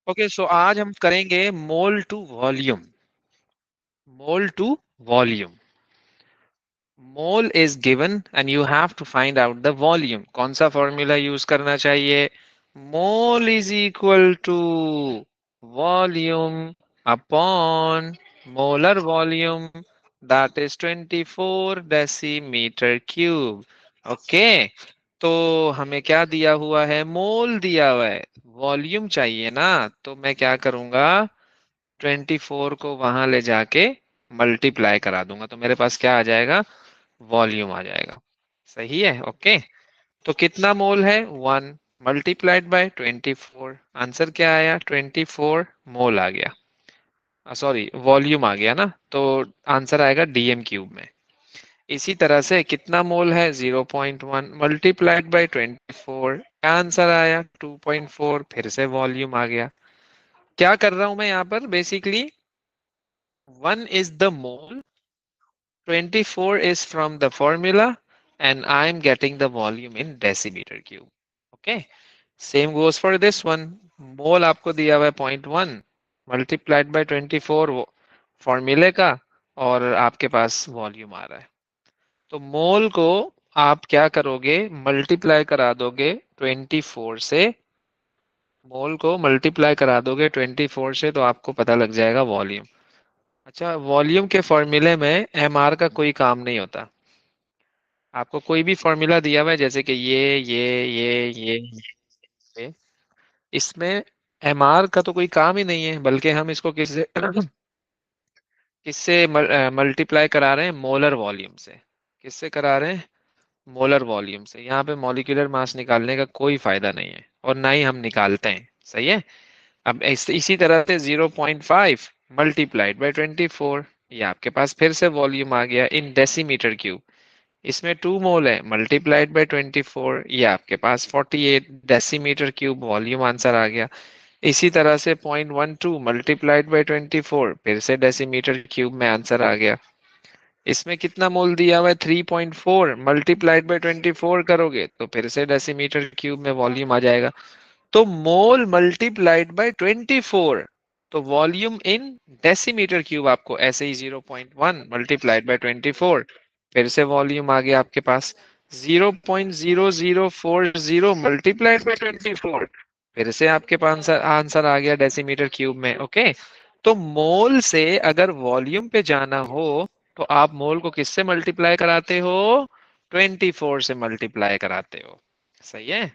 Okay, सो आज हम करेंगे mole to volume. Mole to volume. Mole is given and you have to find out the volume. कौन सा formula use करना चाहिए? Mole is equal to volume upon molar volume, that is 24 decimetre cube. Okay, तो हमें क्या दिया हुआ है? मोल दिया हुआ है, वॉल्यूम चाहिए ना। तो मैं क्या करूंगा, 24 को वहां ले जाके मल्टीप्लाई करा दूंगा, तो मेरे पास क्या आ जाएगा? वॉल्यूम आ जाएगा। सही है? ओके, तो कितना मोल है? 1 मल्टीप्लाइड बाय 24। आंसर क्या आया? 24 मोल आ गया। सॉरी, वॉल्यूम आ गया ना, तो आंसर आएगा डीएम क्यूब में। इसी तरह से कितना मोल है? 0.1 मल्टीप्लाइड बाय 24। क्या आंसर आया? 2.4। फिर से वॉल्यूम आ गया। क्या कर रहा हूं मैं यहाँ पर? Basically 1 is the mole, 24 is from the formula, and I'm getting the volume in decimeter cube. Okay, same goes for this one. Mole आपको दिया हुआ है 0.1 multiplied by 24 फॉर्मूले का, और आपके पास वॉल्यूम आ रहा है। तो मोल को आप क्या करोगे? मल्टीप्लाई करा दोगे 24 से। मोल को मल्टीप्लाई करा दोगे 24 से, तो आपको पता लग जाएगा वॉल्यूम। अच्छा, वॉल्यूम के फॉर्मूले में एमआर का कोई काम नहीं होता। आपको कोई भी फॉर्मूला दिया हुआ है, जैसे कि ये, इसमें एमआर का तो कोई काम ही नहीं है, बल्कि हम इसको किससे किससे मल्टीप्लाई करा रहे हैं? मोलर वॉल्यूम से। किससे करा रहे हैं? मोलर वॉल्यूम से। यहाँ पे मॉलिक्यूलर मास निकालने का कोई फायदा नहीं है, और ना ही हम निकालते हैं। सही है? अब इसी तरह से 0.5 मल्टीप्लाइड बाई 24, ये आपके पास फिर से वॉल्यूम आ गया इन डेसीमीटर क्यूब। इसमें 2 मोल है, मल्टीप्लाइड बाई 24, ये आपके पास 48 डेसीमीटर क्यूब वॉल्यूम आंसर आ गया। इसी तरह से 0.12 मल्टीप्लाइड बाई 24, फिर से डेसीमीटर क्यूब में आंसर आ गया। इसमें कितना मोल दिया हुआ है? 3.4 मल्टीप्लाइड बाई 24 करोगे तो फिर से डेसीमीटर क्यूब में वॉल्यूम आ जाएगा। तो मोल मल्टीप्लाइड बाय 24, तो वॉल्यूम इन डेसीमीटर क्यूब आपको ऐसे ही 0.1 मल्टीप्लाइड बाय 24, फिर से वॉल्यूम आ गया आपके पास 0.0040 मल्टीप्लाइड बाय 24, फिर से आपके पास आंसर आंसर आ गया डेसीमीटर क्यूब में। ओके, तो मोल से अगर वॉल्यूम पे जाना हो, तो आप मोल को किससे मल्टीप्लाई कराते हो? 24 से मल्टीप्लाई कराते हो। सही है?